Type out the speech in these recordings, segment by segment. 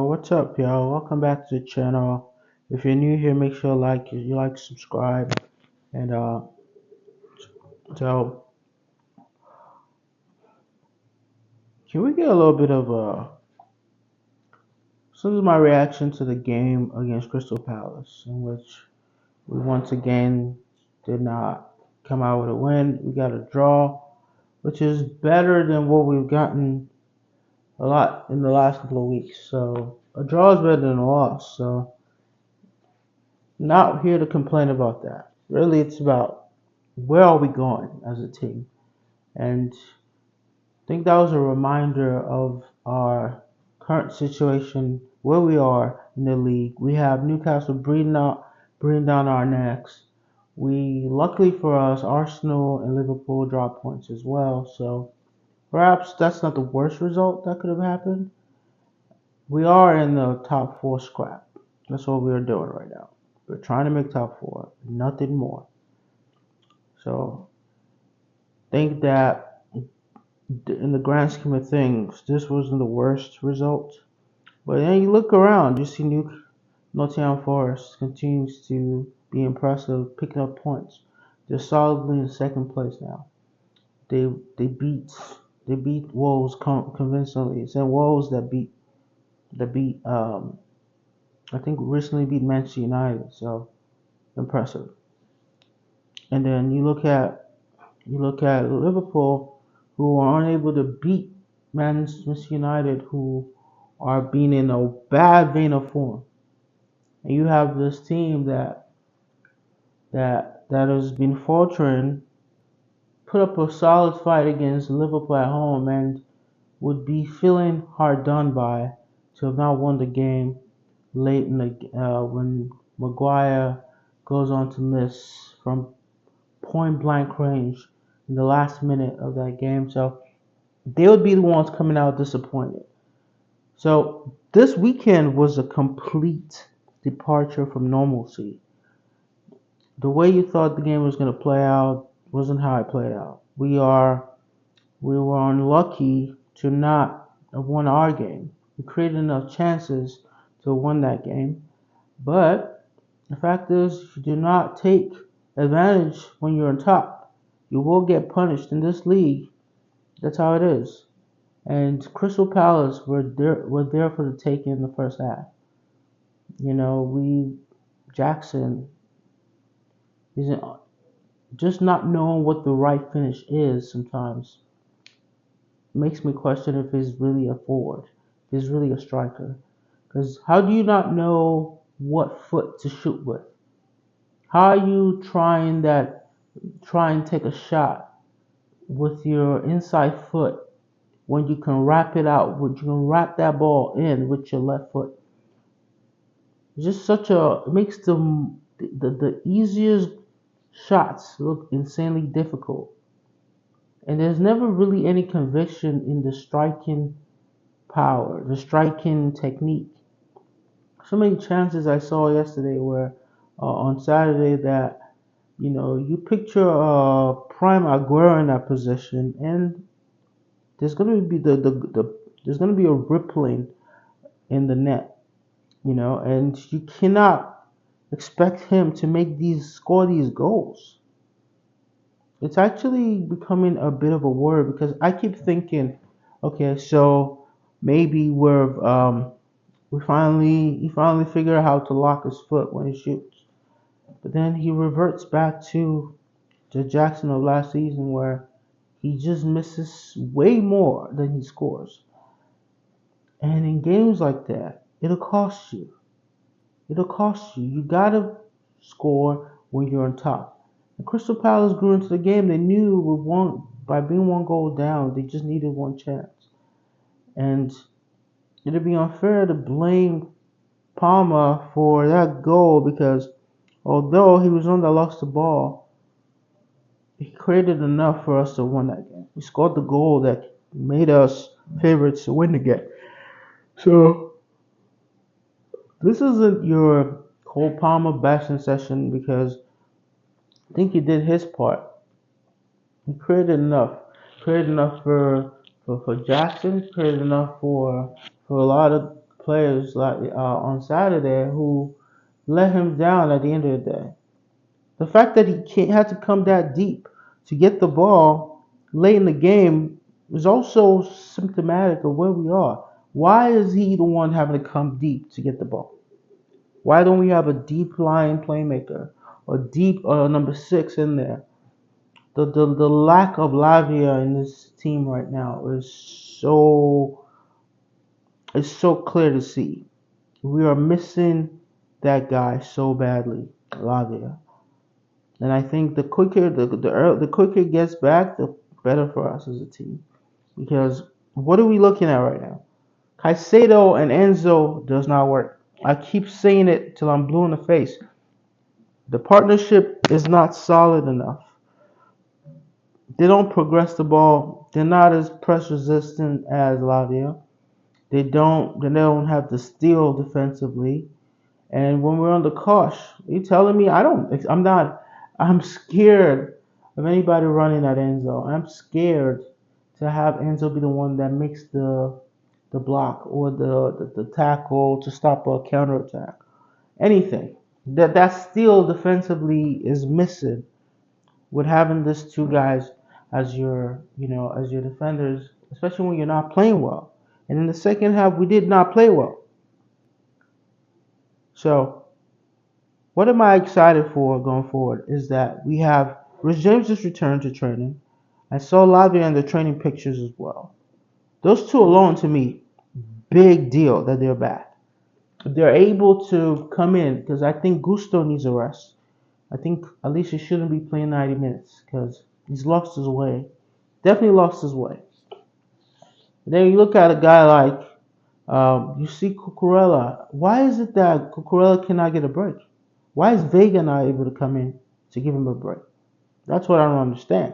What's up, y'all? Welcome back to the channel. If you're new here, make sure you like, subscribe, and so can we get a little bit of this is my reaction to the game against Crystal Palace, in which we once again did not come out with a win. We got a draw, which is better than what we've gotten a lot in the last couple of weeks. So a draw is better than a loss. So not here to complain about that. Really, it's about where are we going as a team? And I think that was a reminder of our current situation, where we are in the league. We have Newcastle breathing down our necks. Luckily for us, Arsenal and Liverpool drop points as well. So perhaps that's not the worst result that could have happened. We are in the top four scrap. That's what we are doing right now. We're trying to make top four, nothing more. So think that in the grand scheme of things, this wasn't the worst result. But then you look around, you see Nottingham Forest continues to be impressive, picking up points. They're solidly in second place now. They beat Wolves convincingly. It's Wolves that beat I think recently beat Manchester United. So impressive. And then you look at Liverpool, who are unable to beat Manchester United, who are being in a bad vein of form. And you have this team that has been faltering, put up a solid fight against Liverpool at home, and would be feeling hard done by to have not won the game late in the when Maguire goes on to miss from point blank range in the last minute of that game. So they would be the ones coming out disappointed. So this weekend was a complete departure from normalcy. The way you thought the game was going to play out wasn't how it played out. We were unlucky to not have won our game. We created enough chances to win that game, but the fact is, if you do not take advantage when you're on top, you will get punished in this league. That's how it is. And Crystal Palace were there for the taking in the first half. Jackson isn't just not knowing what the right finish is sometimes makes me question if he's really a forward, if he's really a striker. Because how do you not know what foot to shoot with? How are you try and take a shot with your inside foot when you can when you can wrap that ball in with your left foot? It's just it makes the easiest shots look insanely difficult. And there's never really any conviction in the striking power, the striking technique. So many chances I saw yesterday were on Saturday that you picture prime Aguero in that position, and there's gonna be there's gonna be a rippling in the net, and you cannot expect him to score these goals. It's actually becoming a bit of a worry because I keep thinking, okay, so maybe he finally figured out how to lock his foot when he shoots. But then he reverts back to the Jackson of last season where he just misses way more than he scores. And in games like that, it'll cost you. It'll cost you. You gotta score when you're on top. And Crystal Palace grew into the game. They knew by being one goal down, they just needed one chance. And it'd be unfair to blame Palmer for that goal because although he was the one that lost the ball, he created enough for us to win that game. He scored the goal that made us favorites to win the game. So this isn't your Cole Palmer bashing session because I think he did his part. He created enough. Created enough for Jackson. Created enough for a lot of players like on Saturday who let him down at the end of the day. The fact that he can't, had to come that deep to get the ball late in the game is also symptomatic of where we are. Why is he the one having to come deep to get the ball? Why don't we have a deep line playmaker or deep number six in there? The lack of Lavia in this team right now is so clear to see. We are missing that guy so badly, Lavia. And I think the quicker it gets back, the better for us as a team. Because what are we looking at right now? Caicedo and Enzo does not work. I keep saying it till I'm blue in the face. The partnership is not solid enough. They don't progress the ball. They're not as press resistant as Lavia. They don't have the steal defensively. And when we're on the cosh, you telling me I'm scared of anybody running at Enzo. I'm scared to have Enzo be the one that makes the block or the tackle to stop a counterattack. Anything. That steal defensively is missing with having these two guys as your defenders, especially when you're not playing well. And in the second half we did not play well. So what am I excited for going forward is that we have Rich James's return to training. I saw Lavia in the training pictures as well. Those two alone to me, big deal that they're back. They're able to come in because I think Gusto needs a rest. I think Alicia shouldn't be playing 90 minutes because he's lost his way. Definitely lost his way. And then you look at a guy like you see Cucurella. Why is it that Cucurella cannot get a break? Why is Vega not able to come in to give him a break? That's what I don't understand.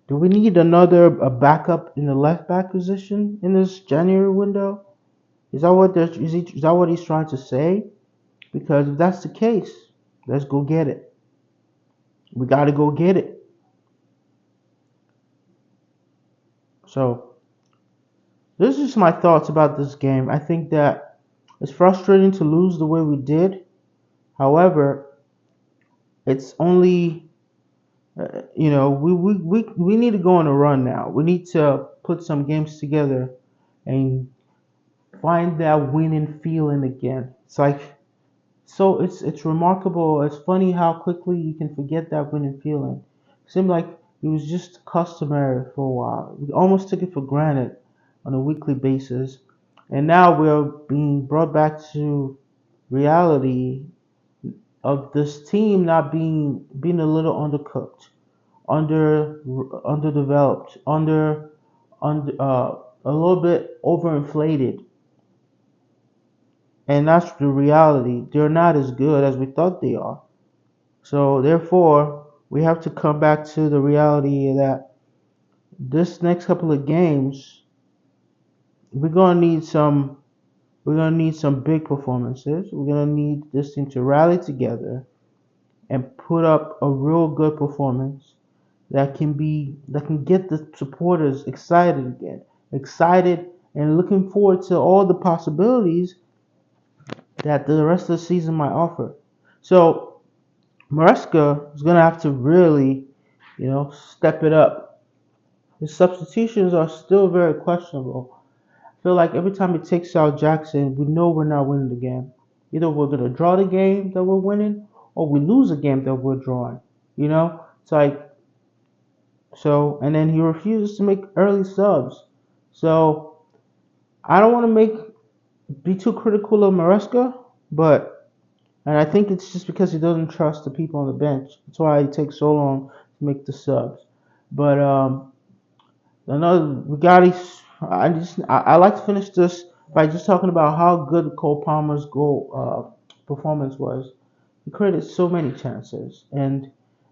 Do we need a backup in the left back position in this January window? Is that what he's trying to say? Because if that's the case, let's go get it. We got to go get it. So this is my thoughts about this game. I think that it's frustrating to lose the way we did. However, it's only we need to go on a run now. We need to put some games together and find that winning feeling again. It's remarkable. It's funny how quickly you can forget that winning feeling. It seemed like it was just customary for a while. We almost took it for granted on a weekly basis, and now we're being brought back to reality of this team not being a little undercooked, underdeveloped, under a little bit overinflated, and that's the reality. They're not as good as we thought they are. So therefore, we have to come back to the reality that this next couple of games, we're gonna need some we're gonna need some big performances. We're gonna need this team to rally together and put up a real good performance that can get the supporters excited again, excited and looking forward to all the possibilities that the rest of the season might offer. So Maresca is gonna have to really, step it up. His substitutions are still very questionable. I feel like every time he takes out Jackson, we know we're not winning the game. Either we're gonna draw the game that we're winning, or we lose a game that we're drawing. It's like so, and then he refuses to make early subs. So I don't want to be too critical of Maresca, and I think it's just because he doesn't trust the people on the bench. That's why it takes so long to make the subs. But another we got. I like to finish this by just talking about how good Cole Palmer's goal performance was. He created so many chances, and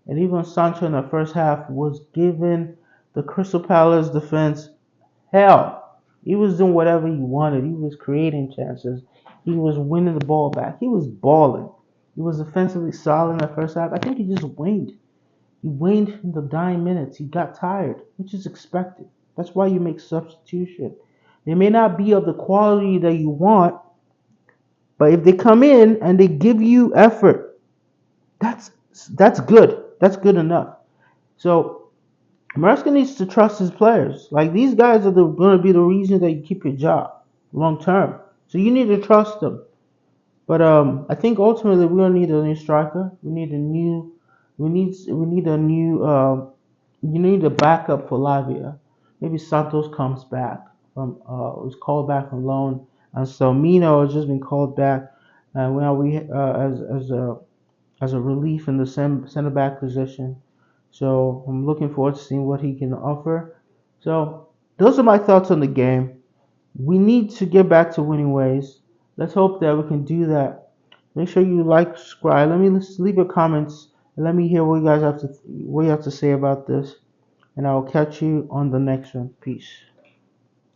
even Sancho in the first half was giving the Crystal Palace defense hell. He was doing whatever he wanted. He was creating chances. He was winning the ball back. He was balling. He was offensively solid in the first half. I think he just waned. He waned in the dying minutes. He got tired, which is expected. That's why you make substitution. They may not be of the quality that you want, but if they come in and they give you effort, that's that's good. That's good enough. So Maresca needs to trust his players. Like these guys are going to be the reason that you keep your job long term. So you need to trust them. But I think ultimately we're gonna need a new striker. We need a new you need a backup for Lavia. Maybe Santos comes back from was called back from loan, and so Mino has just been called back, and now we as a relief in the center back position. So I'm looking forward to seeing what he can offer. So those are my thoughts on the game. We need to get back to winning ways. Let's hope that we can do that. Make sure you like, subscribe. Let me leave your comments and let me hear what you guys have to say about this. And I will catch you on the next one. Peace.